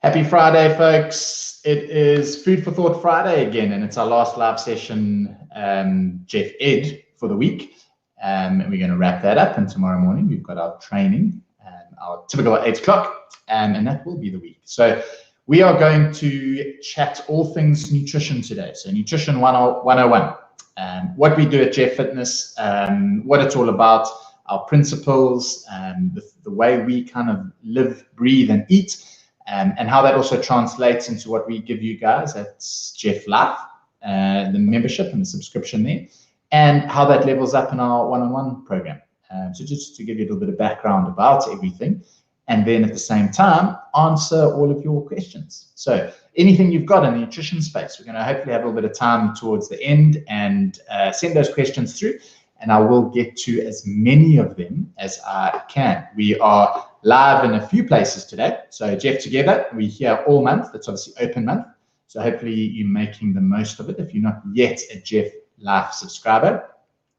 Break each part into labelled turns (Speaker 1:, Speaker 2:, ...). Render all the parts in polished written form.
Speaker 1: Happy Friday, folks. It is Food for Thought Friday again, and it's our last live session, Jeff Ed, for the week. And we're going to wrap that up, and tomorrow morning we've got our training, our typical 8 o'clock, and that will be the week. So we are going to chat all things nutrition today. So Nutrition 101, what we do at Jeff Fitness, what it's all about, our principles, the way we kind of live, breathe, and eat, and how that also translates into what we give you guys at Jeff LIIT, the membership and the subscription there, and how that levels up in our one-on-one program. So just to give you a little bit of background about everything, and then at the same time, answer all of your questions. So anything you've got in the nutrition space, we're going to hopefully have a little bit of time towards the end and send those questions through, and I will get to as many of them as I can. We are live in a few places today. So Jeff Together, we're here all month. That's obviously open month. So hopefully you're making the most of it. If you're not yet a Jeff LIIT subscriber,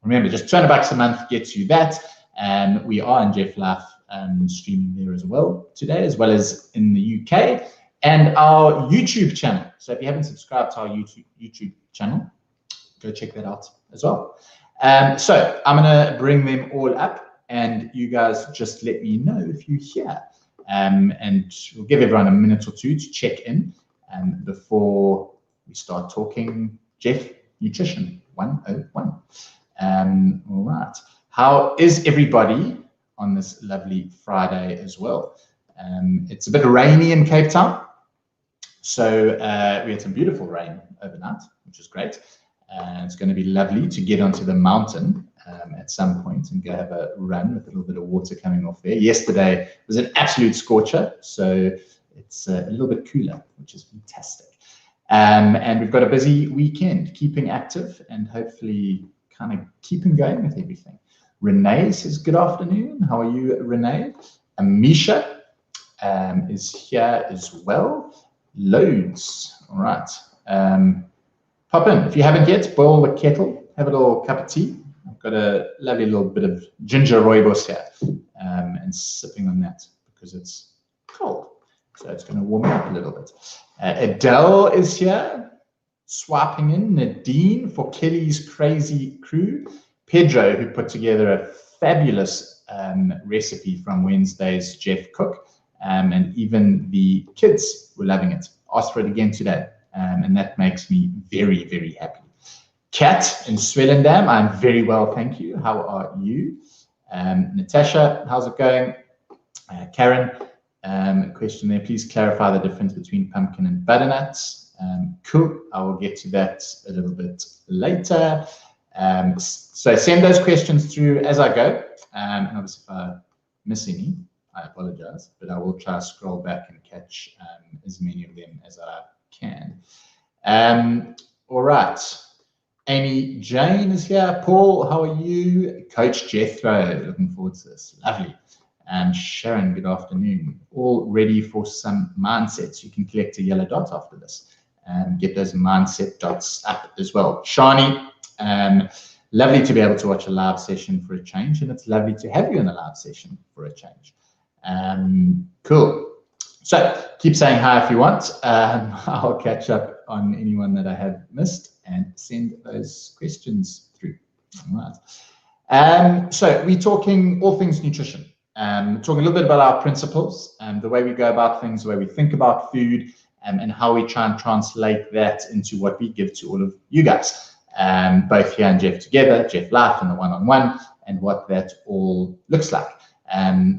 Speaker 1: remember, just $200 a month gets you that. And we are in Jeff LIIT streaming there as well today, as well as in the UK, and our YouTube channel. So if you haven't subscribed to our YouTube channel, go check that out as well. So I'm going to bring them all up, and you guys just let me know if you're here. And we'll give everyone a minute or two to check in before we start talking Jeff Nutrition 101. All right. How is everybody on this lovely Friday as well? It's a bit rainy in Cape Town. So we had some beautiful rain overnight, which is great. It's going to be lovely to get onto the mountain at some point and go have a run with a little bit of water coming off there. Yesterday was an absolute scorcher, so it's a little bit cooler, which is fantastic. And we've got a busy weekend, keeping active and hopefully kind of keeping going with everything. Renee says, good afternoon. How are you, Renee? Amisha is here as well. Loads. All right. Pop in. If you haven't yet, boil the kettle, have a little cup of tea. I've got a lovely little bit of ginger rooibos here and sipping on that because it's cold. So it's going to warm up a little bit. Adele is here, swiping in. Nadine for Kelly's Crazy Crew. Pedro, who put together a fabulous recipe from Wednesday's Jeff Cook. And even the kids were loving it. Asked for it again today. And that makes me very, very happy. Kat in Swellendam, I'm very well, thank you. How are you? Natasha, how's it going? Karen, question there. Please clarify the difference between pumpkin and butternuts. Cool. I will get to that a little bit later. So send those questions through as I go. And obviously, if I miss any, I apologize, but I will try to scroll back and catch as many of them as I can. All right. Amy Jane is here. Paul, how are you? Coach Jethro, looking forward to this. Lovely. And Sharon, good afternoon. All ready for some mindsets. You can collect a yellow dot after this and get those mindset dots up as well. Shani, lovely to be able to watch a live session for a change, and it's lovely to have you in a live session for a change. Cool. So keep saying hi if you want. I'll catch up on anyone that I have missed and send those questions through. All right. So we're talking all things nutrition. Talking a little bit about our principles, the way we go about things, the way we think about food, and how we try and translate that into what we give to all of you guys, both here and Jeff Together, Jeff LIIT, and the one-on-one, and what that all looks like.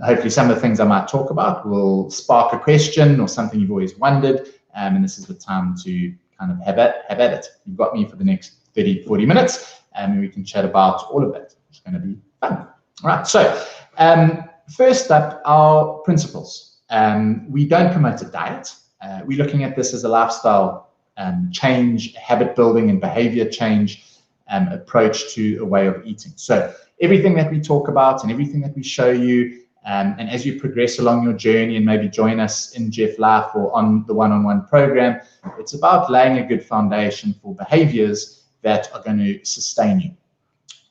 Speaker 1: Hopefully some of the things I might talk about will spark a question or something you've always wondered, and this is the time to kind of have at it. You've got me for the next 30, 40 minutes, and we can chat about all of that. It's going to be fun. All right, so first up, our principles. We don't promote a diet. We're looking at this as a lifestyle change, habit building and behavior change approach to a way of eating. So everything that we talk about and everything that we show you, and as you progress along your journey and maybe join us in Jeff LIIT or on the one-on-one program, it's about laying a good foundation for behaviors that are going to sustain you.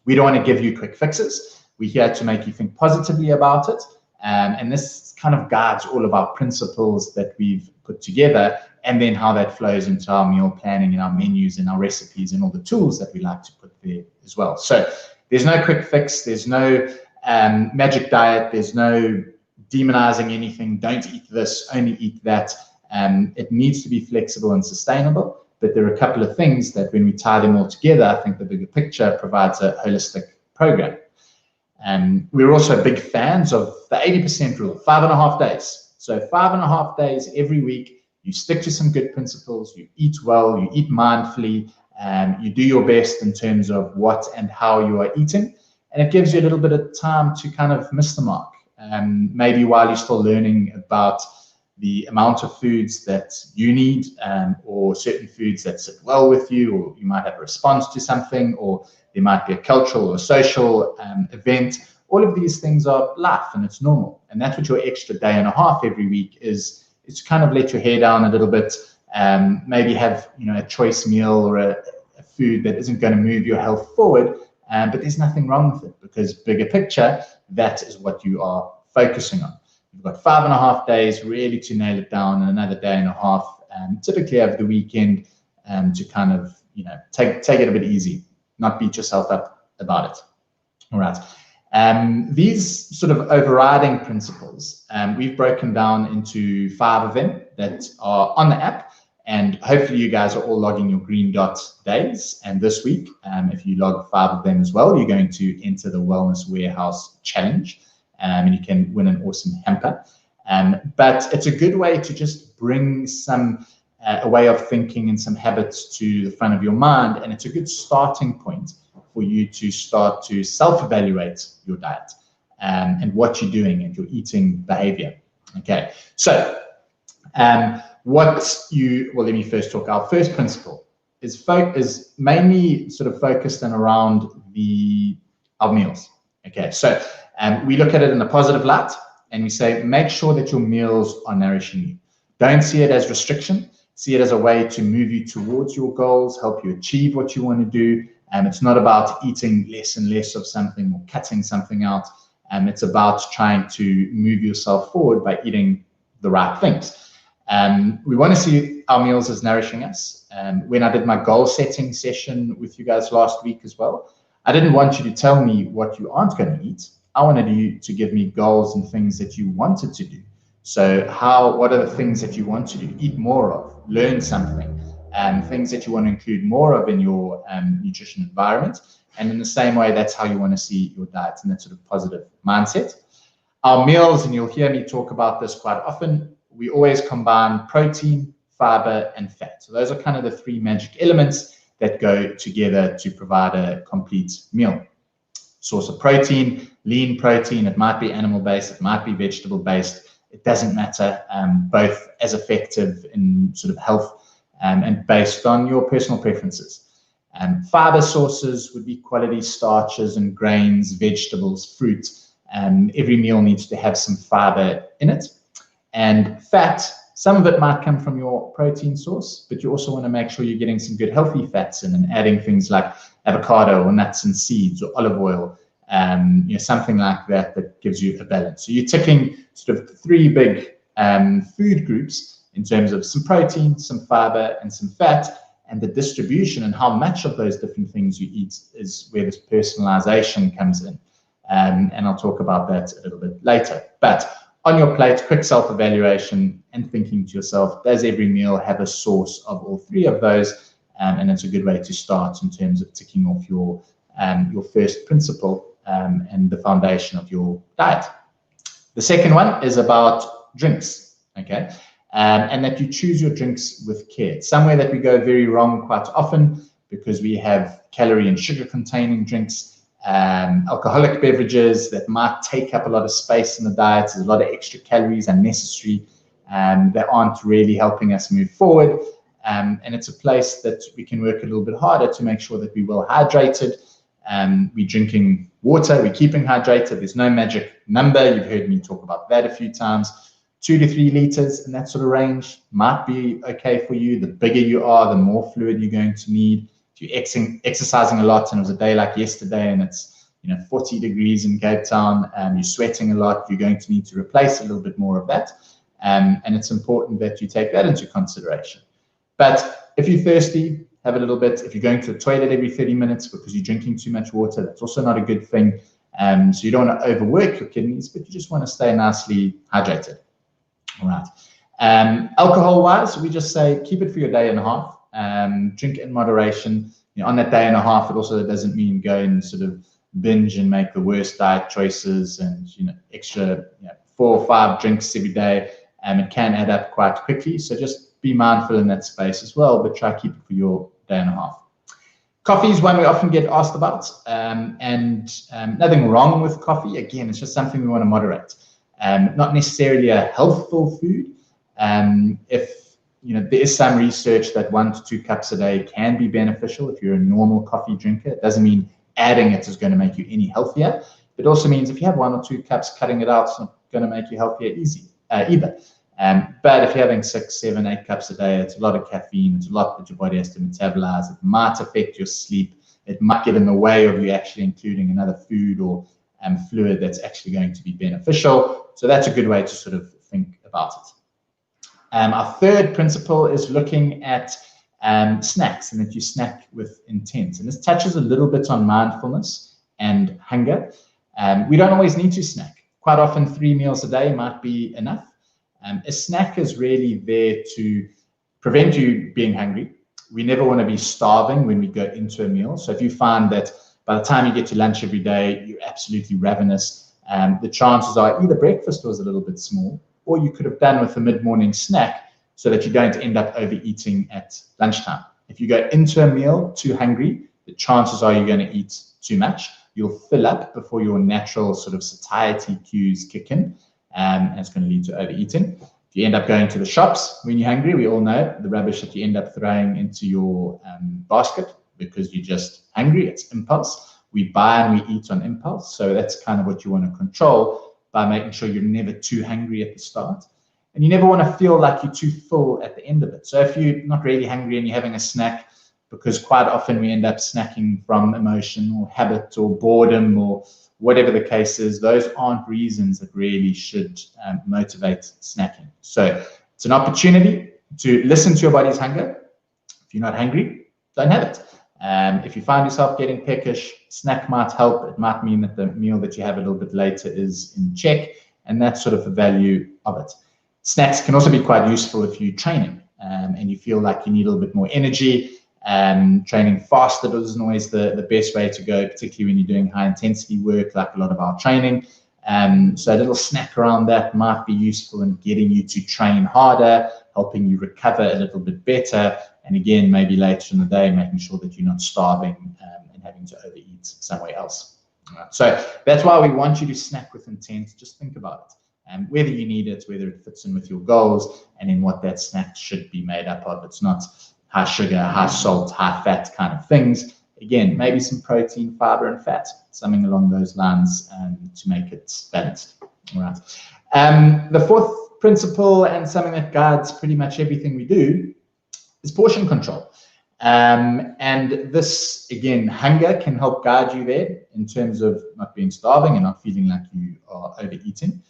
Speaker 1: We don't want to give you quick fixes. We're here to make you think positively about it. And this kind of guides all of our principles that we've put together, and then how that flows into our meal planning and our menus and our recipes and all the tools that we like to put there as well. So there's no quick fix. There's no magic diet. There's no demonizing anything. Don't eat this, only eat that. It needs to be flexible and sustainable. But there are a couple of things that when we tie them all together, I think the bigger picture provides a holistic program. We're also big fans of the 80% rule, 5.5 days. So 5.5 days every week, you stick to some good principles, you eat well, you eat mindfully, you do your best in terms of what and how you are eating. And it gives you a little bit of time to kind of miss the mark. Maybe while you're still learning about the amount of foods that you need, or certain foods that sit well with you, or you might have a response to something, or there might be a cultural or social event. All of these things are life and it's normal. And that's what your extra day and a half every week is to kind of let your hair down a little bit, maybe have a choice meal or a food that isn't going to move your health forward, but there's nothing wrong with it, because bigger picture, that is what you are focusing on. You've got 5.5 days really to nail it down, and another day and a half, typically over the weekend, to kind of take it a bit easy, not beat yourself up about it. All right. These sort of overriding principles, we've broken down into 5 of them that are on the app, and hopefully you guys are all logging your green dot days. And this week, if you log 5 of them as well, you're going to enter the Wellness Warehouse Challenge. And you can win an awesome hamper. But it's a good way to just bring some a way of thinking and some habits to the front of your mind. And it's a good starting point for you to start to self-evaluate your diet and what you're doing and your eating behavior. Okay, so well, let me first talk. Our first principle is mainly sort of focused and around our meals. Okay, so we look at it in a positive light, and we say, make sure that your meals are nourishing you. Don't see it as restriction. See it as a way to move you towards your goals, help you achieve what you want to do. It's not about eating less and less of something or cutting something out. It's about trying to move yourself forward by eating the right things. We want to see our meals as nourishing us. When I did my goal setting session with you guys last week as well, I didn't want you to tell me what you aren't going to eat. I wanted you to give me goals and things that you wanted to do. So what are the things that you want to do? Eat more of, learn something, things that you want to include more of in your nutrition environment. And in the same way, that's how you want to see your diet in that sort of positive mindset. Our meals, and you'll hear me talk about this quite often, we always combine protein, fiber, and fat. So those are kind of the 3 magic elements that go together to provide a complete meal. Source of protein, lean protein, it might be animal-based, it might be vegetable-based, it doesn't matter, both as effective in sort of health and based on your personal preferences. Fiber sources would be quality starches and grains, vegetables, fruit. Every meal needs to have some fiber in it. And fat, some of it might come from your protein source, but you also want to make sure you're getting some good healthy fats in and adding things like avocado or nuts and seeds or olive oil, something like that that gives you a balance. So you're ticking sort of 3 big food groups in terms of some protein, some fiber, and some fat, and the distribution and how much of those different things you eat is where this personalization comes in. And I'll talk about that a little bit later. But on your plate, quick self-evaluation and thinking to yourself, does every meal have a source of all 3 of those? And it's a good way to start in terms of ticking off your first principle and the foundation of your diet. The second one is about drinks, okay? And that you choose your drinks with care. It's somewhere that we go very wrong quite often because we have calorie and sugar containing drinks, alcoholic beverages that might take up a lot of space in the diet. There's a lot of extra calories unnecessary that aren't really helping us move forward. And it's a place that we can work a little bit harder to make sure that we're well hydrated. We're drinking water, we're keeping hydrated. There's no magic number. You've heard me talk about that a few times. 2 to 3 liters in that sort of range might be okay for you. The bigger you are, the more fluid you're going to need. If you're exercising a lot and it was a day like yesterday and it's 40 degrees in Cape Town and you're sweating a lot, you're going to need to replace a little bit more of that. and it's important that you take that into consideration. But if you're thirsty, have a little bit. If you're going to the toilet every 30 minutes because you're drinking too much water, that's also not a good thing. So you don't want to overwork your kidneys, but you just want to stay nicely hydrated. All right. Alcohol-wise, we just say keep it for your day and a half. Drink it in moderation. On that day and a half, it also doesn't mean go and sort of binge and make the worst diet choices and extra 4 or 5 drinks every day. It can add up quite quickly. So just be mindful in that space as well, but try to keep it for your day and a half. Coffee is one we often get asked about, and nothing wrong with coffee. Again, it's just something we want to moderate. Not necessarily a healthful food. If there is some research that 1 to 2 cups a day can be beneficial if you're a normal coffee drinker. It doesn't mean adding it is going to make you any healthier. It also means if you have 1 or 2 cups, cutting it out is not going to make you healthier either. But if you're having 6, 7, 8 cups a day, it's a lot of caffeine. It's a lot that your body has to metabolize. It might affect your sleep. It might get in the way of you actually including another food or fluid that's actually going to be beneficial. So that's a good way to sort of think about it. Our third principle is looking at snacks, and that you snack with intent. And this touches a little bit on mindfulness and hunger. We don't always need to snack. Quite often 3 meals a day might be enough. A snack is really there to prevent you being hungry. We never want to be starving when we go into a meal. So if you find that by the time you get to lunch every day, you're absolutely ravenous, the chances are either breakfast was a little bit small, or you could have done with a mid-morning snack so that you don't end up overeating at lunchtime. If you go into a meal too hungry, the chances are you're going to eat too much. You'll fill up before your natural sort of satiety cues kick in, and it's going to lead to overeating. If you end up going to the shops when you're hungry, we all know the rubbish that you end up throwing into your basket because you're just hungry. It's impulse. We buy and we eat on impulse. So that's kind of what you want to control by making sure you're never too hungry at the start. And you never want to feel like you're too full at the end of it. So if you're not really hungry and you're having a snack, because quite often we end up snacking from emotion or habit or boredom or whatever the case is, those aren't reasons that really should motivate snacking. So it's an opportunity to listen to your body's hunger. If you're not hungry, don't have it. If you find yourself getting peckish, snack might help. It might mean that the meal that you have a little bit later is in check, and that's sort of the value of it. Snacks can also be quite useful if you're training and you feel like you need a little bit more energy. Training fasted isn't always the best way to go, particularly when you're doing high intensity work like a lot of our training. So a little snack around that might be useful in getting you to train harder, helping you recover a little bit better, and again, maybe later in the day, making sure that you're not starving and having to overeat somewhere else. Right. So that's why we want you to snack with intent. Just think about it, whether you need it, whether it fits in with your goals, and in what that snack should be made up of. It's not high sugar, high salt, high fat kind of things. Again, maybe some protein, fiber, and fat, something along those lines to make it balanced. All right. The fourth principle, and something that guides pretty much everything we do, is portion control. And this, again, hunger can help guide you there in terms of not being starving and not feeling like you are overeating.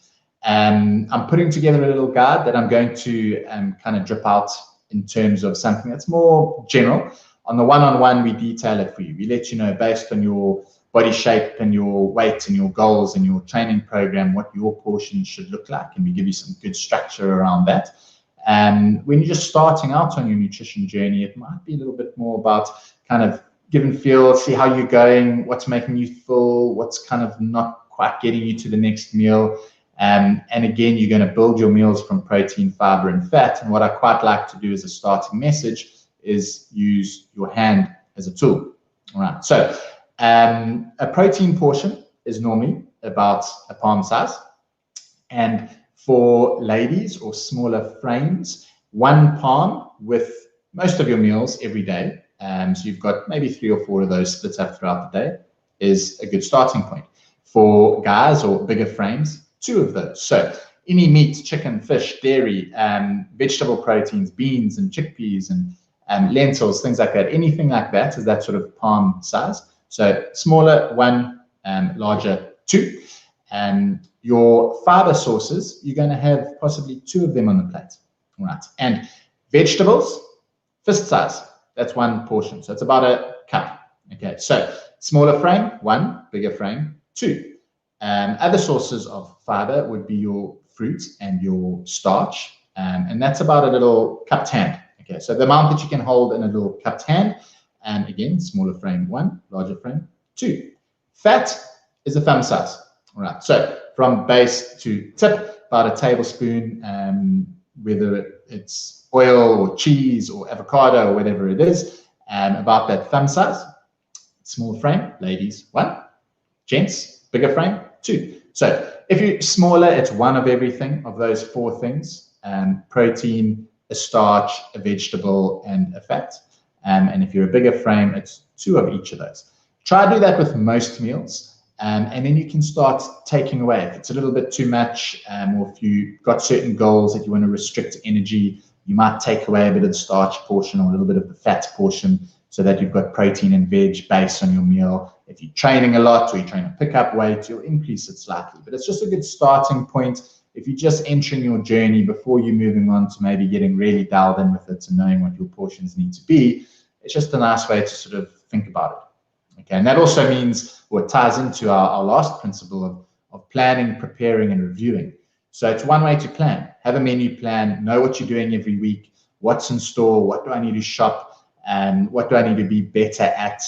Speaker 1: I'm putting together a little guide that I'm going to kind of drip out in terms of something that's more general. On the one-on-one, we detail it for you. We let you know based on your body shape and your weight and your goals and your training program what your portion should look like, and we give you some good structure around that. When you're just starting out on your nutrition journey, it might be a little bit more about kind of give and feel, see how you're going, what's making you full, what's kind of not quite getting you to the next meal. And again, you're going to build your meals from protein, fiber, and fat. And what I quite like to do as a starting message is use your hand as a tool. All right. So a protein portion is normally about a palm size. And for ladies or smaller frames, 1 palm with most of your meals every day. So you've got maybe 3 or 4 of those split up throughout the day is a good starting point. For guys or bigger frames, 2 of those. So any meat, chicken, fish, dairy, vegetable proteins, beans and chickpeas and lentils, things like that. Anything like that is that sort of palm size. So smaller 1, larger 2. Your fiber sources, you're going to have possibly 2 of them on the plate, right? And vegetables, fist size, that's 1 portion. So it's about a cup. Okay, so smaller frame, 1, bigger frame, 2. Other sources of fiber would be your fruit and your starch, and that's about a little cupped hand. Okay, so the amount that you can hold in a little cupped hand, and again, smaller frame 1, larger frame 2. Fat is a thumb size. All right, so from base to tip, about a tablespoon, whether it's oil or cheese or avocado or whatever it is, about that thumb size. Small frame, ladies, 1. Gents, bigger frame, 2. So if you're smaller, it's 1 of everything of those 4 things: protein, a starch, a vegetable, and a fat. And if you're a bigger frame, it's 2 of each of those. Try to do that with most meals. And then you can start taking away. If it's a little bit too much, or if you've got certain goals that you want to restrict energy, you might take away a bit of the starch portion or a little bit of the fat portion so that you've got protein and veg base on your meal. If you're training a lot or you're trying to pick up weight, you'll increase it slightly. But it's just a good starting point. If you're just entering your journey before you're moving on to maybe getting really dialed in with it and knowing what your portions need to be, it's just a nice way to sort of think about it. Okay, and that also means, or it ties into our last principle of planning, preparing, and reviewing. So it's one way to plan. Have a menu plan, know what you're doing every week, what's in store, what do I need to shop, what do I need to be better at,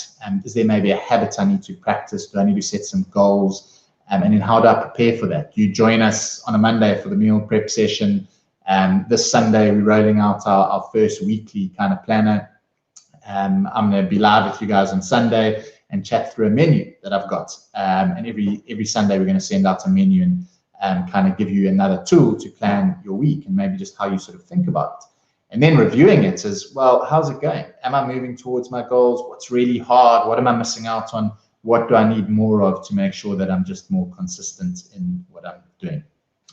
Speaker 1: is there maybe a habit I need to practice, do I need to set some goals, and then how do I prepare for that? You join us on a Monday for the meal prep session. This Sunday, we're rolling out our first weekly kind of planner. I'm going to be live with you guys on Sunday and chat through a menu that I've got. And every Sunday, we're going to send out a menu and kind of give you another tool to plan your week and maybe just how you sort of think about it. And then reviewing it as, well, how's it going? Am I moving towards my goals? What's really hard? What am I missing out on? What do I need more of to make sure that I'm just more consistent in what I'm doing?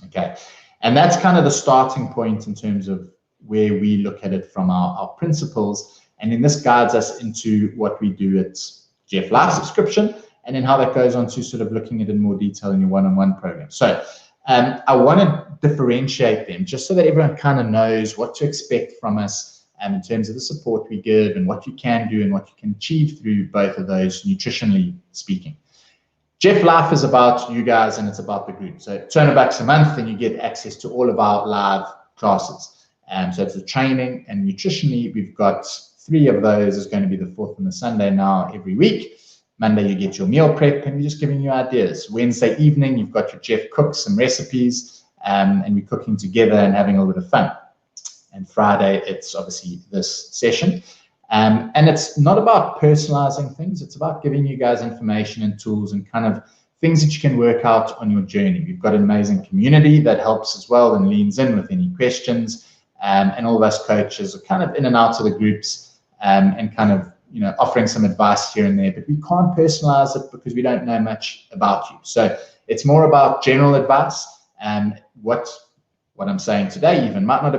Speaker 1: Okay. And that's kind of the starting point in terms of where we look at it from our principles. And then this guides us into what we do at Jeff Life subscription, and then how that goes on to sort of looking at it in more detail in your one-on-one program. So I want to differentiate them just so that everyone kind of knows what to expect from us in terms of the support we give and what you can do and what you can achieve through both of those, nutritionally speaking. Jeff Life is about you guys and it's about the group. So $200 a month and you get access to all of our live classes. So it's the training, and nutritionally, we've got 3 of those. Is going to be the 4th and the Sunday now every week. Monday, you get your meal prep, and we're just giving you ideas. Wednesday evening, you've got your Jeff cooks and recipes, and we're cooking together and having a little bit of fun. And Friday, it's obviously this session. And it's not about personalizing things. It's about giving you guys information and tools and kind of things that you can work out on your journey. We've got an amazing community that helps as well and leans in with any questions. And all of us coaches are kind of in and out of the groups and kind of, you know, offering some advice here and there, but we can't personalize it because we don't know much about you. So it's more about general advice. And what I'm saying today even might not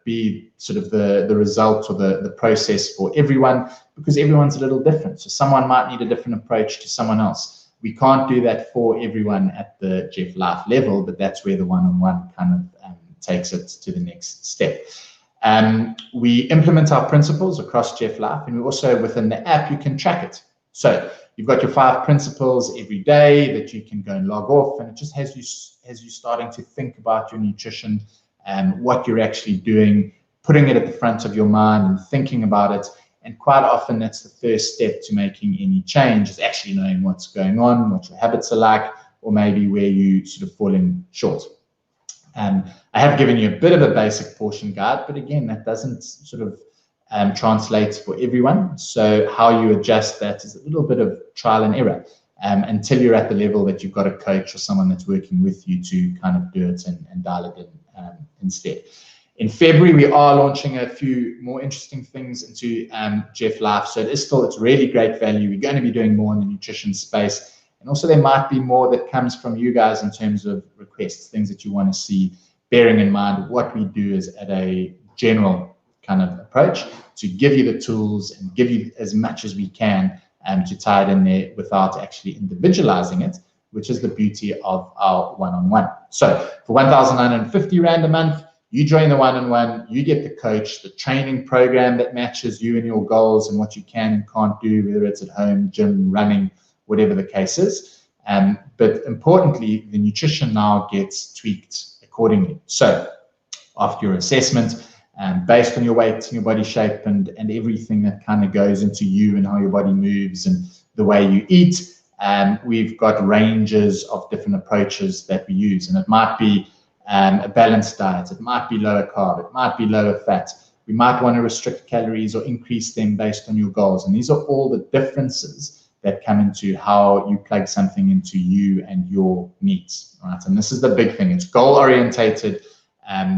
Speaker 1: be sort of the result or the process for everyone, because everyone's a little different. So someone might need a different approach to someone else. We can't do that for everyone at the Jeff Life level, but that's where the one-on-one kind of takes it to the next step. We implement our principles across Jeff Life, and we also, within the app, you can track it. So you've got your 5 principles every day that you can go and log off, and it just has you starting to think about your nutrition and what you're actually doing, putting it at the front of your mind and thinking about it. And quite often that's the first step to making any change, is actually knowing what's going on, what your habits are like, or maybe where you sort of falling short. I have given you a bit of a basic portion guide, but again, that doesn't sort of translate for everyone. So how you adjust that is a little bit of trial and error until you're at the level that you've got a coach or someone that's working with you to kind of do it and dial it in instead. In February, we are launching a few more interesting things into Jeff Life. So it's really great value. We're going to be doing more in the nutrition space. And also there might be more that comes from you guys in terms of requests, things that you want to see, bearing in mind what we do is at a general kind of approach to give you the tools and give you as much as we can to tie it in there without actually individualizing it. which is the beauty of our one-on-one. So for 1,950 Rand a month, you join the one-on-one, you get the coach, the training program that matches you and your goals and what you can and can't do, whether it's at home, gym, running, whatever the case is. But importantly, the nutrition now gets tweaked accordingly. So after your assessment, based on your weight and your body shape and everything that kind of goes into you and how your body moves and the way you eat, we've got ranges of different approaches that we use. And it might be a balanced diet, it might be lower carb, it might be lower fat. We might want to restrict calories or increase them based on your goals. And these are all the differences that come into how you plug something into you and your needs, right? And this is the big thing. It's goal orientated.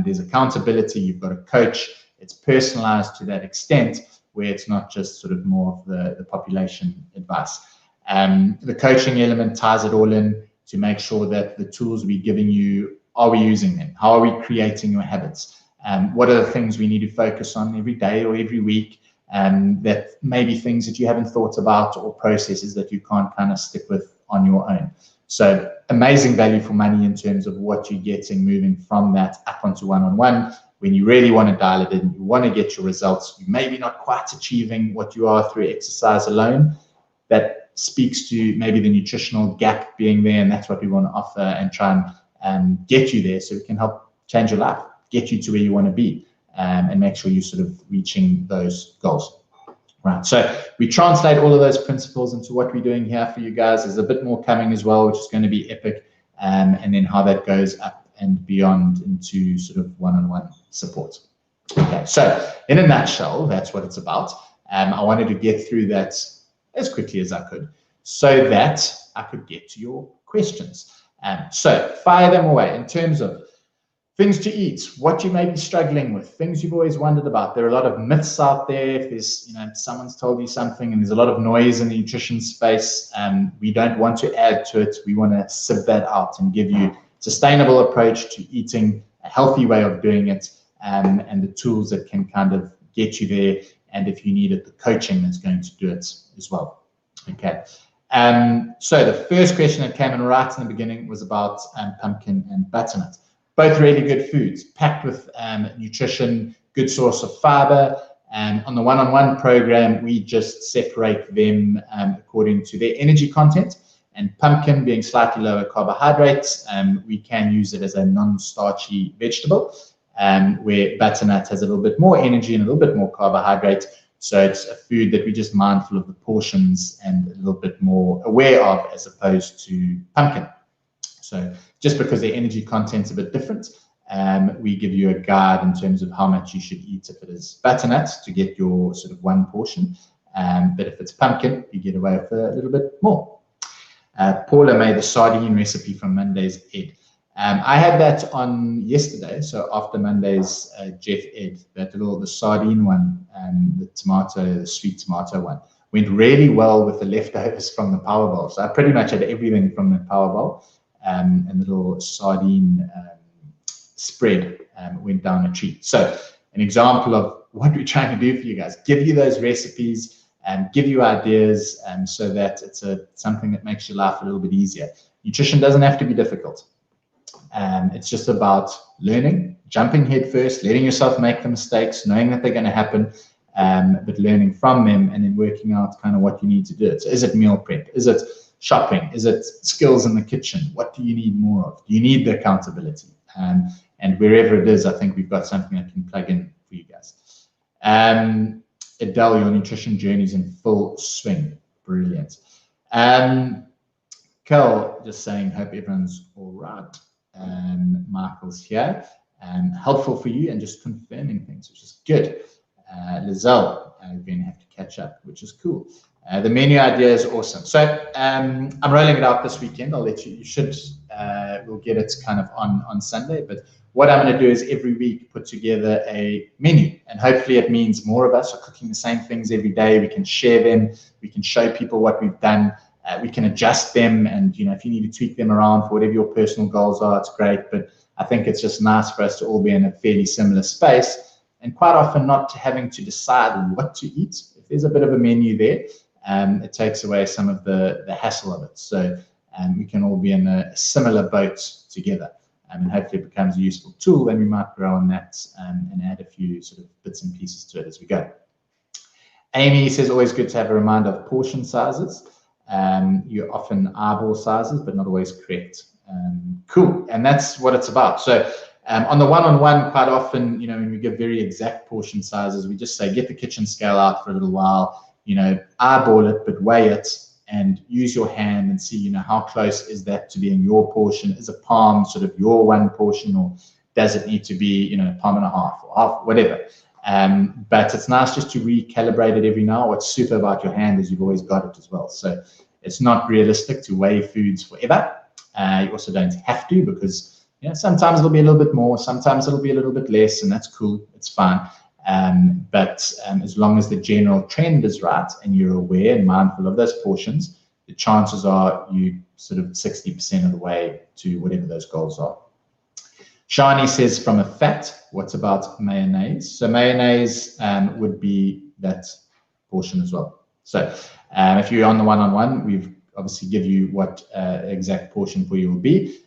Speaker 1: There's accountability. You've got a coach. It's personalized to that extent where it's not just sort of more of the population advice. The coaching element ties it all in to make sure that the tools we're giving you, are we using them? How are we creating your habits? What are the things we need to focus on every day or every week? That maybe things that you haven't thought about or processes that you can't kind of stick with on your own. So amazing value for money in terms of what you're getting moving from that up onto one-on-one. When you really want to dial it in, you want to get your results, you maybe not quite achieving what you are through exercise alone. That speaks to maybe the nutritional gap being there, and that's what we want to offer and try and get you there so we can help change your life, get you to where you want to be. And make sure you're sort of reaching those goals, right? So we translate all of those principles into what we're doing here for you guys. There's a bit more coming as well, which is going to be epic, and then how that goes up and beyond into sort of one-on-one support. Okay, so in a nutshell, that's what it's about. I wanted to get through that as quickly as I could so that I could get to your questions. So fire them away in terms of things to eat, what you may be struggling with, things you've always wondered about. There are a lot of myths out there. If there's, someone's told you something and there's a lot of noise in the nutrition space, we don't want to add to it. We want to sieve that out and give you a sustainable approach to eating, a healthy way of doing it, and the tools that can kind of get you there. And if you need it, the coaching that's going to do it as well. Okay. So the first question that came in right in the beginning was about pumpkin and butternut. Both really good foods, packed with nutrition, good source of fiber. On the one-on-one program, we just separate them according to their energy content. And pumpkin being slightly lower carbohydrates, we can use it as a non-starchy vegetable, where butternut has a little bit more energy and a little bit more carbohydrate. So it's a food that we're just mindful of the portions and a little bit more aware of as opposed to pumpkin. So just because the energy content's a bit different, we give you a guide in terms of how much you should eat if it is butternut to get your sort of one portion. But if it's pumpkin, you get away with a little bit more. Paula made the sardine recipe from Monday's Ed. I had that on yesterday, so after Monday's Jeff Ed, the sardine one, the sweet tomato one, went really well with the leftovers from the Powerball. So I pretty much had everything from the Powerball. And the little sardine spread went down a treat. So an example of what we're trying to do for you guys, give you those recipes and give you ideas so that it's something that makes your life a little bit easier. Nutrition doesn't have to be difficult. It's just about learning, jumping head first, letting yourself make the mistakes, knowing that they're going to happen, but learning from them and then working out kind of what you need to do. So is it meal prep? Is it shopping? Is it skills in the kitchen? What do you need more of? Do you need the accountability? And wherever it is, I think we've got something that can plug in for you guys. Adele, your nutrition journey is in full swing. Brilliant. Kel just saying, hope everyone's all right. Michael's here. Helpful for you and just confirming things, which is good. Lizelle, we're going to have to catch up, which is cool. The menu idea is awesome. So I'm rolling it out this weekend. I'll let you should, we'll get it kind of on Sunday. But what I'm going to do is every week put together a menu. And hopefully it means more of us are cooking the same things every day. We can share them. We can show people what we've done. We can adjust them. And, if you need to tweak them around for whatever your personal goals are, it's great. But I think it's just nice for us to all be in a fairly similar space. And quite often not having to decide what to eat. If there's a bit of a menu there, it takes away some of the hassle of it. So we can all be in a similar boat together. And hopefully it becomes a useful tool, and we might grow on that and add a few sort of bits and pieces to it as we go. Amy says, always good to have a reminder of portion sizes. You're often eyeball sizes, but not always correct. Cool, and that's what it's about. So on the one-on-one, quite often, when we give very exact portion sizes, we just say, get the kitchen scale out for a little while, eyeball it, but weigh it, and use your hand and see, how close is that to being your portion? Is a palm sort of your one portion, or does it need to be, palm and a half or half, whatever? But it's nice just to recalibrate it every now. What's super about your hand is you've always got it as well. So it's not realistic to weigh foods forever. You also don't have to, because sometimes it'll be a little bit more, sometimes it'll be a little bit less, and that's cool. It's fine. But as long as the general trend is right and you're aware and mindful of those portions, the chances are you sort of 60% of the way to whatever those goals are. Shani says, from a fat, what about mayonnaise? So mayonnaise would be that portion as well. So if you're on the one-on-one, we've obviously give you what exact portion for you will be.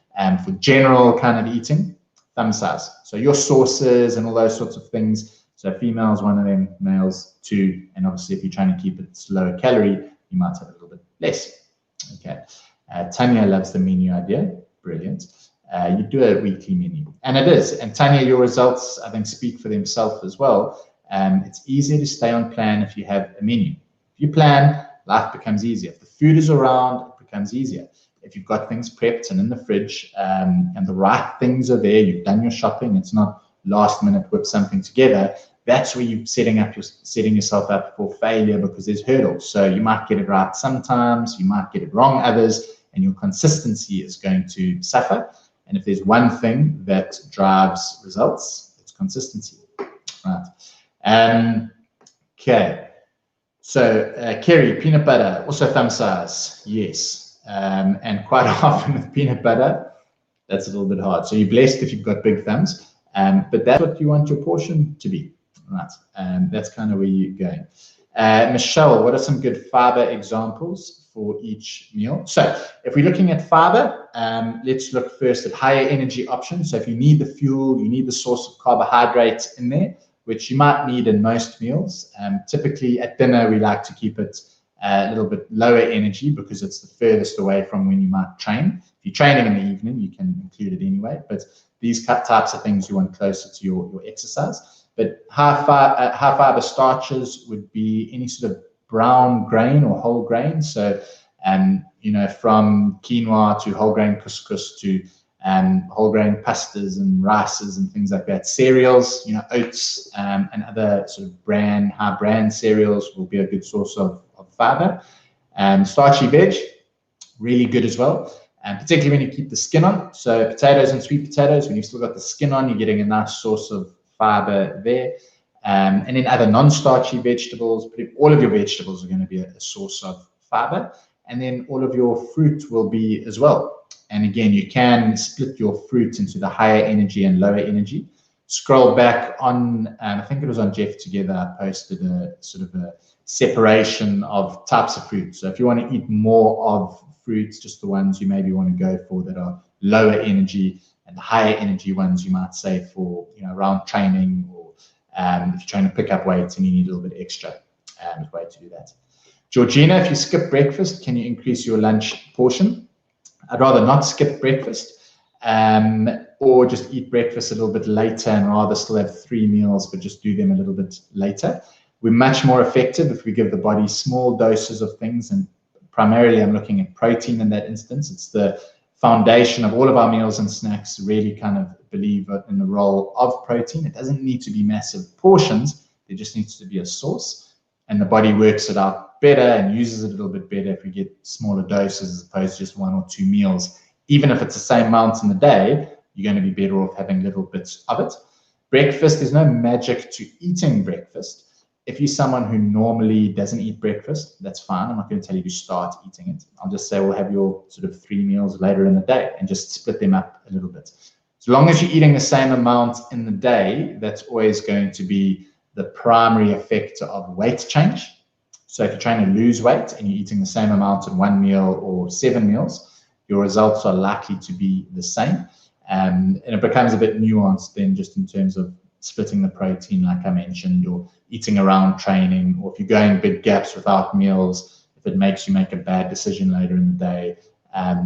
Speaker 1: For general kind of eating, thumb size. So your sauces and all those sorts of things. So females, one of them, males, two. And obviously if you're trying to keep it lower calorie, you might have a little bit less. Okay. Tanya loves the menu idea. Brilliant. You do a weekly menu. And it is. And Tanya, your results, I think, speak for themselves as well. It's easier to stay on plan if you have a menu. If you plan, life becomes easier. If the food is around, it becomes easier. If you've got things prepped and in the fridge, and the right things are there, you've done your shopping, it's not last minute whip something together, that's where you're setting yourself up for failure, because there's hurdles. So you might get it right sometimes, you might get it wrong others, and your consistency is going to suffer. And if there's one thing that drives results, it's consistency. Right. Okay. So Kerry, peanut butter, also thumb size. Yes. And quite often with peanut butter, that's a little bit hard. So you're blessed if you've got big thumbs, but that's what you want your portion to be. Right. That's kind of where you're going. Michelle, what are some good fiber examples for each meal? So if we're looking at fiber, let's look first at higher energy options. So if you need the fuel, you need the source of carbohydrates in there, which you might need in most meals. Typically at dinner, we like to keep it a little bit lower energy, because it's the furthest away from when you might train. If you're training in the evening, you can include it anyway, but these types of things you want closer to your exercise. But high fiber starches would be any sort of brown grain or whole grain. So, from quinoa to whole grain couscous to whole grain pastas and rices and things like that. Cereals, oats and other sort of high brand cereals will be a good source of fiber. Starchy veg, really good as well. And particularly when you keep the skin on. So potatoes and sweet potatoes, when you've still got the skin on, you're getting a nice source of fiber there. And then other non-starchy vegetables, all of your vegetables are going to be a source of fiber. And then all of your fruit will be as well. And again, you can split your fruit into the higher energy and lower energy. Scroll back on, I think it was on Jeff Together, I posted a sort of a separation of types of fruit. So if you want to eat more of fruits, just the ones you maybe want to go for that are lower energy, and the higher energy ones you might say for around training, or if you're trying to pick up weight and you need a little bit extra way to do that. Georgina, if you skip breakfast, can you increase your lunch portion? I'd rather not skip breakfast, or just eat breakfast a little bit later and rather still have 3 meals, but just do them a little bit later. We're much more effective if we give the body small doses of things, and primarily I'm looking at protein in that instance. It's the foundation of all of our meals and snacks, really kind of believe in the role of protein. It doesn't need to be massive portions. There just needs to be a source, and the body works it out better and uses it a little bit better if we get smaller doses as opposed to just 1 or 2 meals. Even if it's the same amount in the day, you're going to be better off having little bits of it. Breakfast, there's no magic to eating breakfast. If you're someone who normally doesn't eat breakfast, that's fine. I'm not going to tell you to start eating it. I'll just say, well, have your sort of 3 meals later in the day and just split them up a little bit. As long as you're eating the same amount in the day, that's always going to be the primary effect of weight change. So if you're trying to lose weight and you're eating the same amount in 1 meal or 7 meals, your results are likely to be the same. And it becomes a bit nuanced then, just in terms of splitting the protein, like I mentioned, or eating around training, or if you're going big gaps without meals, if it makes you make a bad decision later in the day,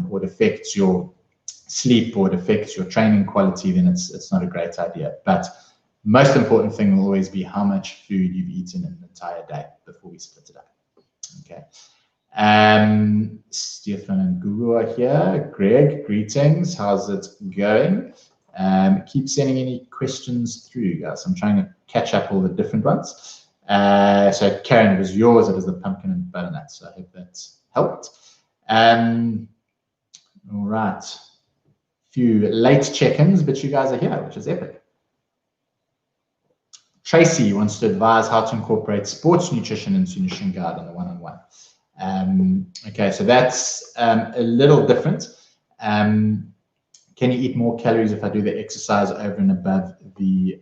Speaker 1: or it affects your sleep, or it affects your training quality, then it's not a great idea. But most important thing will always be how much food you've eaten in an entire day before we split it up. Okay. Stefan and Google are here. Greg, greetings. How's it going? Keep sending any questions through, guys. I'm trying to catch up all the different ones. So Karen, it was yours. It was the pumpkin and butternut. So I hope that's helped. All right. Few late check-ins, but you guys are here, which is epic. Tracy wants to advise how to incorporate sports nutrition into Nutrition Guide on the one-on-one. Okay, so that's a little different. Can you eat more calories if I do the exercise over and above the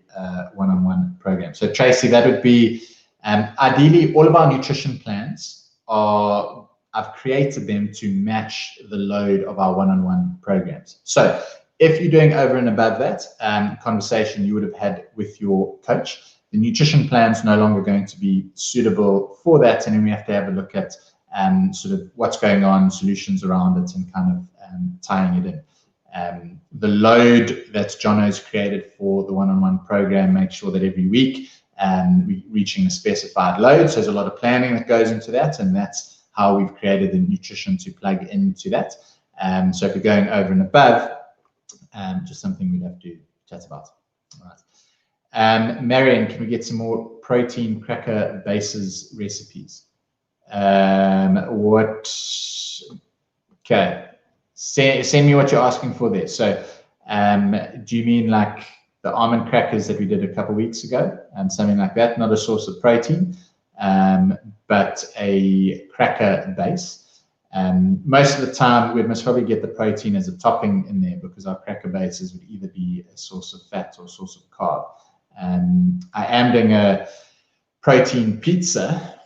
Speaker 1: one-on-one program? So Tracy, that would be ideally all of our nutrition plans are, I've created them to match the load of our one-on-one programs. So if you're doing over and above that conversation you would have had with your coach, the nutrition plan is no longer going to be suitable for that, and then we have to have a look at sort of what's going on, solutions around it, and kind of tying it in. The load that Jono's created for the one-on-one program makes sure that every week we're reaching a specified load. So there's a lot of planning that goes into that, and that's how we've created the nutrition to plug into that. So if you're going over and above, just something we'd have to chat about. All right. Marion, can we get some more protein cracker bases recipes? Okay, send me what you're asking for there. So do you mean like the almond crackers that we did a couple of weeks ago, something like that? Not a source of protein, but a cracker base. Most of the time we must probably get the protein as a topping in there, because our cracker bases would either be a source of fat or a source of carb. I am doing a protein pizza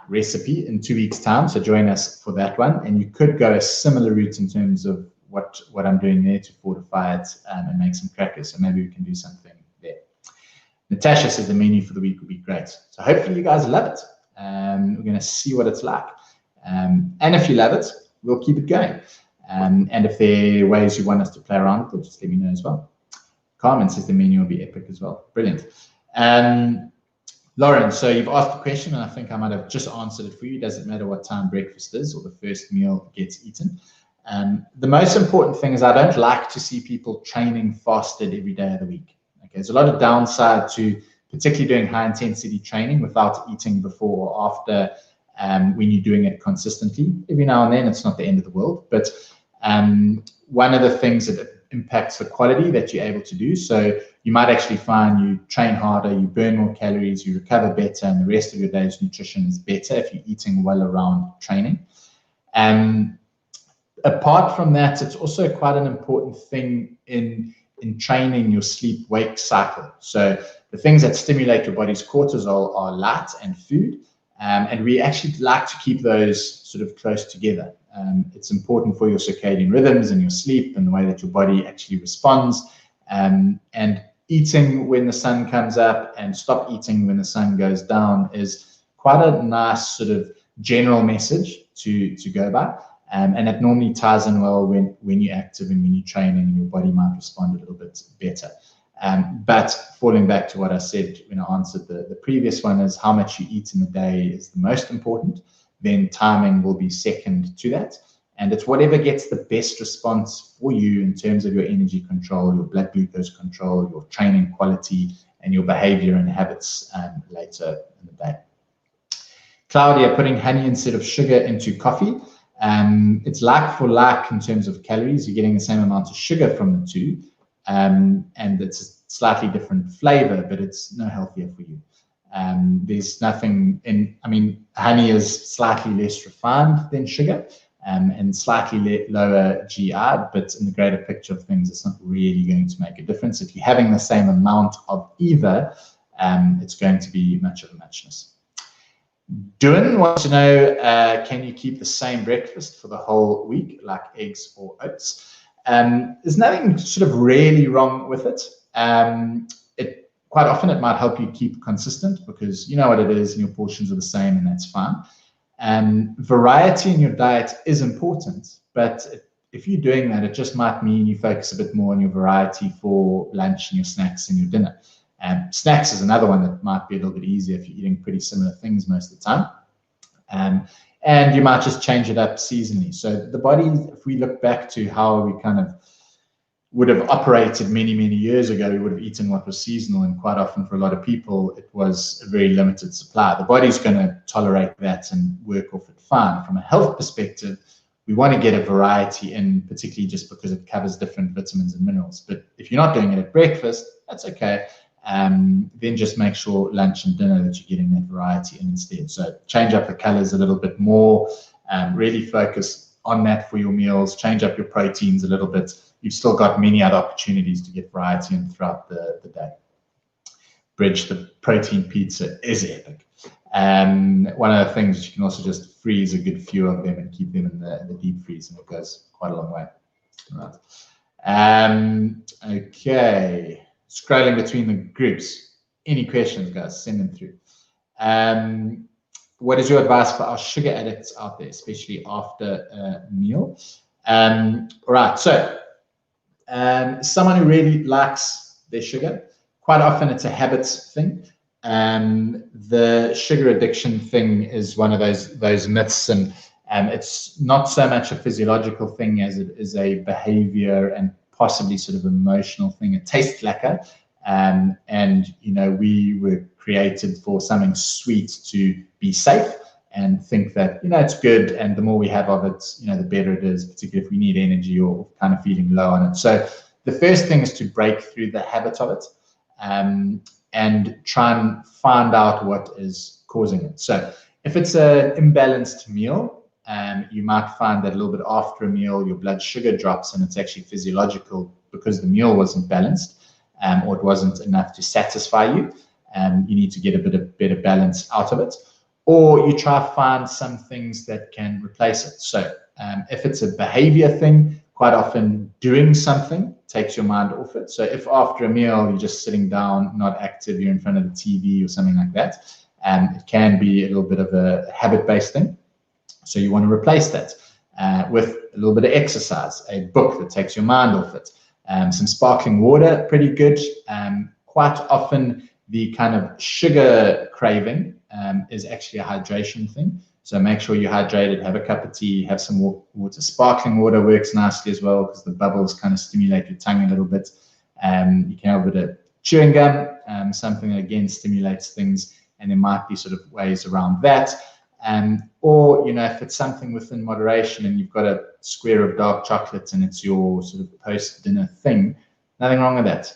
Speaker 1: recipe in 2 weeks' time, so join us for that one. And you could go a similar route in terms of what I'm doing there to fortify it and make some crackers. So maybe we can do something there. Natasha says the menu for the week would be great. So hopefully you guys love it. We're going to see what it's like. And if you love it, we'll keep it going. And if there are ways you want us to play around with it, just let me know as well. Carmen says the menu will be epic as well. Brilliant. Lauren, so you've asked the question, and I think I might have just answered it for you. Does it matter what time breakfast is or the first meal gets eaten? The most important thing is I don't like to see people training fasted every day of the week. Okay, there's a lot of downside to particularly doing high intensity training without eating before or after when you're doing it consistently. Every now and then, it's not the end of the world, but one of the things that impacts the quality that you're able to do. So you might actually find you train harder, you burn more calories, you recover better, and the rest of your day's nutrition is better if you're eating well around training. Apart from that, it's also quite an important thing in training your sleep-wake cycle. So the things that stimulate your body's cortisol are light and food, and we actually like to keep those sort of close together. It's important for your circadian rhythms and your sleep and the way that your body actually responds. And eating when the sun comes up and stop eating when the sun goes down is quite a nice sort of general message to go by. And it normally ties in well when you're active and when you're training, and your body might respond a little bit better. But falling back to what I said when I answered the previous one, is how much you eat in the day is the most important. Then timing will be second to that. And it's whatever gets the best response for you in terms of your energy control, your blood glucose control, your training quality, and your behavior and habits later in the day. Claudia, putting honey instead of sugar into coffee. It's like for like in terms of calories. You're getting the same amount of sugar from the two. And it's a slightly different flavor, but it's no healthier for you. There's nothing in, I mean, honey is slightly less refined than sugar, and slightly lower GI, but in the greater picture of things, it's not really going to make a difference. If you're having the same amount of either, it's going to be much of a muchness. Doing wants to know, can you keep the same breakfast for the whole week, like eggs or oats? There's nothing sort of really wrong with it. Quite often it might help you keep consistent because you know what it is and your portions are the same, and that's fine. Variety in your diet is important, but if you're doing that, it just might mean you focus a bit more on your variety for lunch and your snacks and your dinner. Snacks is another one that might be a little bit easier if you're eating pretty similar things most of the time. And you might just change it up seasonally. So the body, if we look back to how we kind of would have operated many, many years ago, we would have eaten what was seasonal, and quite often for a lot of people, it was a very limited supply. The body's going to tolerate that and work off it fine. From a health perspective, we want to get a variety in, particularly just because it covers different vitamins and minerals. But if you're not doing it at breakfast, that's okay. Then just make sure lunch and dinner that you're getting that variety in instead. So change up the colors a little bit more, really focus on that for your meals, change up your proteins a little bit. You've still got many other opportunities to get variety in throughout the day. Bridge, the protein pizza is epic. One of the things, you can also just freeze a good few of them and keep them in the deep freeze, and it goes quite a long way. All right. Okay. Scrolling between the groups. Any questions, guys? Send them through. What is your advice for our sugar addicts out there, especially after a meal? All right. So someone who really likes their sugar, quite often it's a habit thing. The sugar addiction thing is one of those myths, and it's not so much a physiological thing as it is a behavior and possibly sort of emotional thing. It tastes lekker, and you know, we were created for something sweet to be safe and think that, you know, it's good, and the more we have of it, you know, the better it is, particularly if we need energy or kind of feeling low on it. So the first thing is to break through the habit of it, and try and find out what is causing it. So if it's an imbalanced meal, you might find that a little bit after a meal, your blood sugar drops, and it's actually physiological because the meal wasn't balanced, or it wasn't enough to satisfy you. You need to get a bit of better balance out of it. Or you try to find some things that can replace it. So if it's a behavior thing, quite often doing something takes your mind off it. So if after a meal you're just sitting down, not active, you're in front of the TV or something like that, it can be a little bit of a habit-based thing. So you want to replace that with a little bit of exercise, a book that takes your mind off it, some sparkling water, pretty good. Quite often the kind of sugar craving is actually a hydration thing. So make sure you're hydrated, have a cup of tea, have some water. Sparkling water works nicely as well because the bubbles kind of stimulate your tongue a little bit. You can have a bit of chewing gum, something that again stimulates things, and there might be sort of ways around that. Or, you know, if it's something within moderation and you've got a square of dark chocolate and it's your sort of post-dinner thing, nothing wrong with that.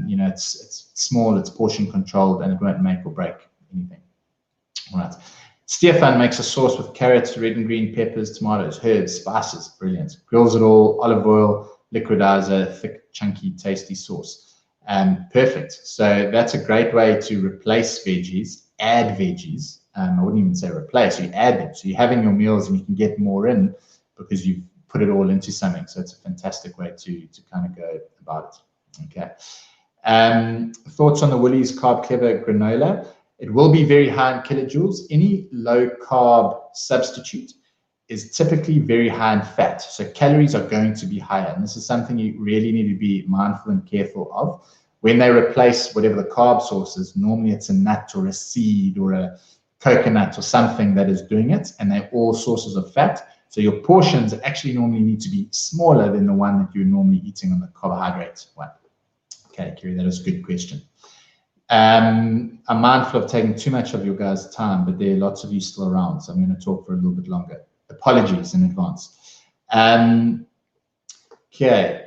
Speaker 1: You know, it's small, it's portion controlled, and it won't make or break anything. All right. Stefan makes a sauce with carrots, red and green peppers, tomatoes, herbs, spices. Brilliant. Grills it all, olive oil, liquidizer, thick, chunky, tasty sauce. Perfect. So that's a great way to replace veggies, add veggies. I wouldn't even say replace, you add them. So you're having your meals and you can get more in because you've put it all into something. So it's a fantastic way to kind of go about it. Okay. Thoughts on the Woolies Carb Clever granola? It will be very high in kilojoules. Any low carb substitute is typically very high in fat. So calories are going to be higher. And this is something you really need to be mindful and careful of. When they replace whatever the carb source is, normally it's a nut or a seed or a coconut or something that is doing it, and they're all sources of fat. So your portions actually normally need to be smaller than the one that you're normally eating on the carbohydrate one. Okay, Kerry, that is a good question. I'm mindful of taking too much of your guys' time, but there are lots of you still around, so I'm going to talk for a little bit longer. Apologies in advance. Okay.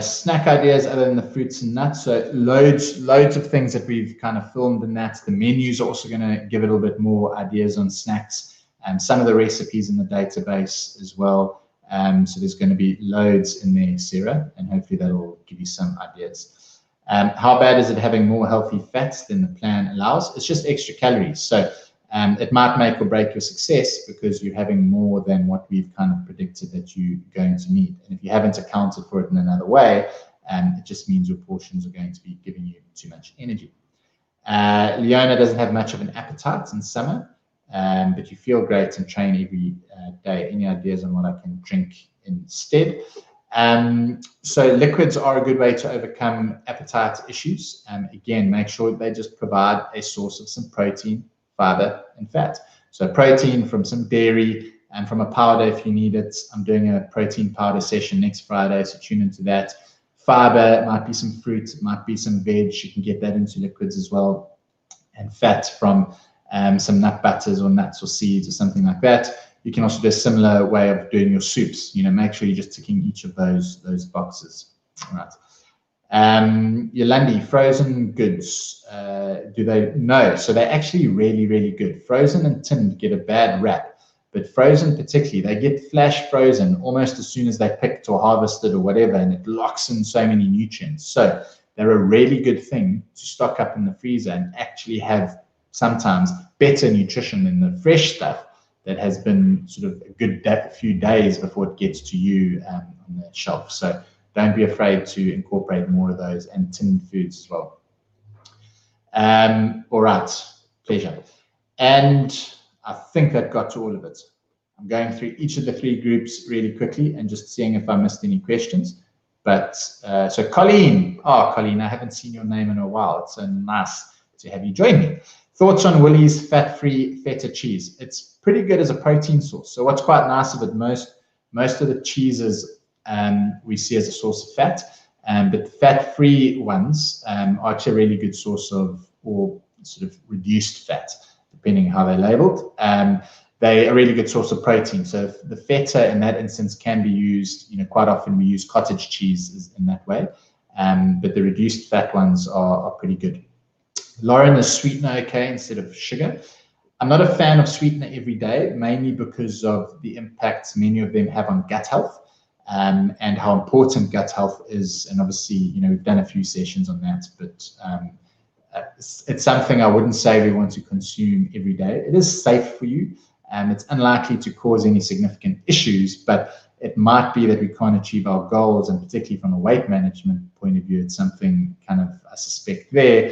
Speaker 1: Snack ideas other than the fruits and nuts. So loads of things that we've kind of filmed in that. The menus are also going to give a little bit more ideas on snacks, and some of the recipes in the database as well. So there's going to be loads in there, Sarah, and hopefully that'll give you some ideas. How bad is it having more healthy fats than the plan allows? It's just extra calories. So It might make or break your success because you're having more than what we've kind of predicted that you're going to need. And if you haven't accounted for it in another way, it just means your portions are going to be giving you too much energy. Leona doesn't have much of an appetite in summer, but you feel great and train every day. Any ideas on what I can drink instead? So liquids are a good way to overcome appetite issues. Again, make sure they just provide a source of some protein, fiber, and fat. So protein from some dairy and from a powder if you need it. I'm doing a protein powder session next Friday, so tune into that. Fiber, it might be some fruit, it might be some veg. You can get that into liquids as well. And fat from some nut butters or nuts or seeds or something like that. You can also do a similar way of doing your soups. Make sure you're just ticking each of those boxes. All right. Yolandi, frozen goods, do they? No. So they're actually really, really good. Frozen and tinned get a bad rap, but frozen particularly, they get flash frozen almost as soon as they're picked or harvested or whatever, and it locks in so many nutrients. So they're a really good thing to stock up in the freezer and actually have sometimes better nutrition than the fresh stuff that has been sort of a good few days before it gets to you on the shelf. So don't be afraid to incorporate more of those and tinned foods as well. All right, pleasure. And I think that got to all of it. I'm going through each of the 3 groups really quickly and just seeing if I missed any questions. But so Colleen, Colleen, I haven't seen your name in a while. It's so nice to have you join me. Thoughts on Woolies fat-free feta cheese? It's pretty good as a protein source. So what's quite nice of it, most of the cheeses we see as a source of fat, but the fat-free ones are actually a really good source of, or sort of reduced fat, depending how they're labeled. They're a really good source of protein. So the feta in that instance can be used, quite often we use cottage cheese in that way, but the reduced fat ones are pretty good. Lauren, is sweetener okay instead of sugar? I'm not a fan of sweetener every day, mainly because of the impacts many of them have on gut health, and how important gut health is. And obviously, we've done a few sessions on that, but it's something I wouldn't say we want to consume every day. It is safe for you, and it's unlikely to cause any significant issues, but it might be that we can't achieve our goals, and particularly from a weight management point of view, it's something kind of, I suspect, there,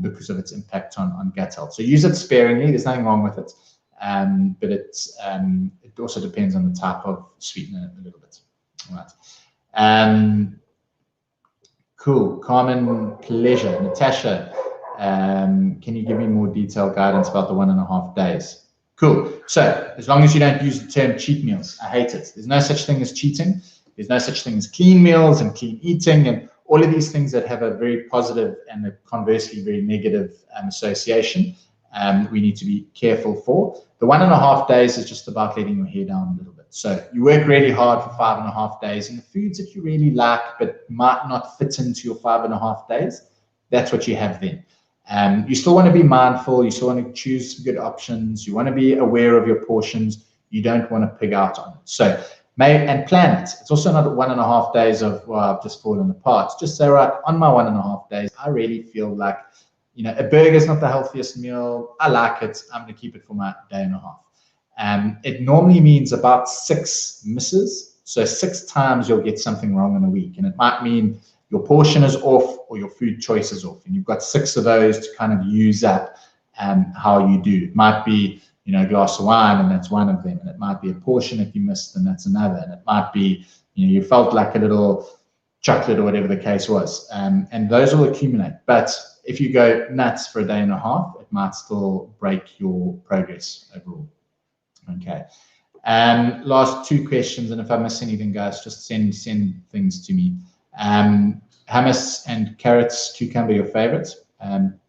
Speaker 1: because of its impact on gut health. So use it sparingly, there's nothing wrong with it, but it also depends on the type of sweetener a little bit. All right. Cool. Carmen, pleasure. Natasha, can you give me more detailed guidance about the 1.5 days? Cool. So as long as you don't use the term cheat meals, I hate it. There's no such thing as cheating. There's no such thing as clean meals and clean eating and all of these things that have a very positive and a conversely very negative association. We need to be careful for. The 1.5 days is just about letting your hair down a little bit. So you work really hard for 5.5 days, and the foods that you really like but might not fit into your 5.5 days, that's what you have then. You still want to be mindful. You still want to choose good options. You want to be aware of your portions. You don't want to pig out on it. So and plan it. It's also not 1.5 days of, well, I've just fallen apart. Just say, right, on my 1.5 days, I really feel like, a burger is not the healthiest meal. I like it. I'm going to keep it for my 1.5 days. It normally means about 6 misses. So 6 times you'll get something wrong in a week. And it might mean your portion is off or your food choice is off. And you've got 6 of those to kind of use up how you do. It might be, a glass of wine, and that's one of them. And it might be a portion if you missed, and that's another. And it might be, you felt like a little chocolate or whatever the case was. And those will accumulate. But if you go nuts for a 1.5 days, it might still break your progress overall. Okay. Last 2 questions, and if I miss anything, guys, just send things to me. Hummus and carrots, cucumber, your favorites?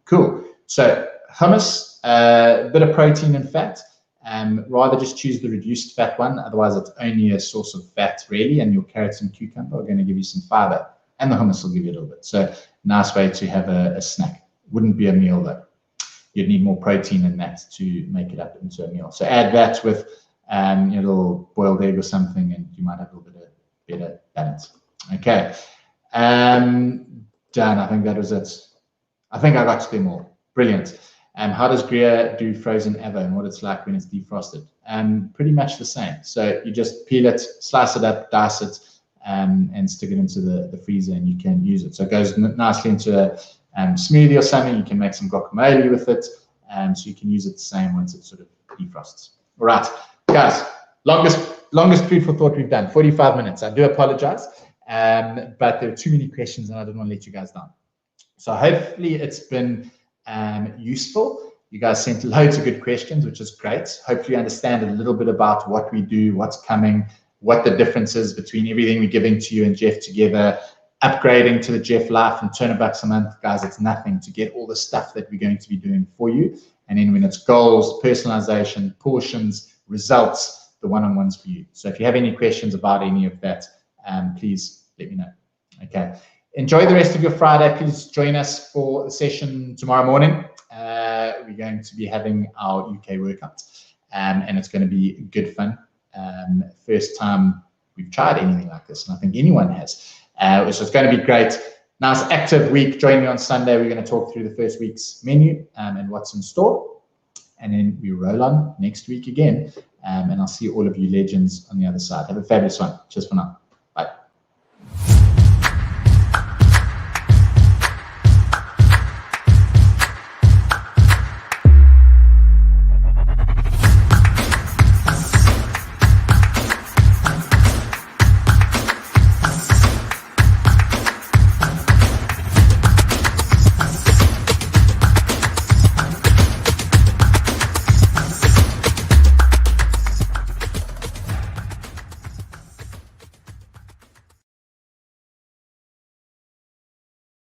Speaker 1: Cool. So hummus, a bit of protein and fat. Rather just choose the reduced fat one. Otherwise, it's only a source of fat, really. And your carrots and cucumber are going to give you some fiber. And the hummus will give you a little bit. So nice way to have a snack. Wouldn't be a meal, though. You'd need more protein than that to make it up into a meal. So add that with a little boiled egg or something, and you might have a little bit of better balance. Okay. Done. I think that was it. I think I got to them all. Brilliant. How does Greer do frozen avo and what it's like when it's defrosted? Pretty much the same. So you just peel it, slice it up, dice it, and stick it into the freezer, and you can use it. So it goes nicely into a smoothie or something. You can make some guacamole with it, so you can use it the same once it sort of defrosts. All right, guys, longest food for thought we've done, 45 minutes. I do apologize, but there are too many questions and I didn't want to let you guys down. So hopefully it's been useful. You guys sent loads of good questions, which is great. Hopefully you understand a little bit about what we do, what's coming, what the difference is between everything we're giving to you and Jeff together, upgrading to the Jeff Life and $200 a month. Guys, it's nothing to get all the stuff that we're going to be doing for you. And then when it's goals, personalization, portions, results, the one-on-ones for you. So if you have any questions about any of that, please let me know. Okay. Enjoy the rest of your Friday. Please join us for the session tomorrow morning. We're going to be having our UK workout, and it's going to be good fun. First time we've tried anything like this, and I think anyone has. So it's going to be great. Nice active week. Join me on Sunday. We're going to talk through the first week's menu and what's in store. And then we roll on next week again. And I'll see all of you legends on the other side. Have a fabulous one. Cheers for now.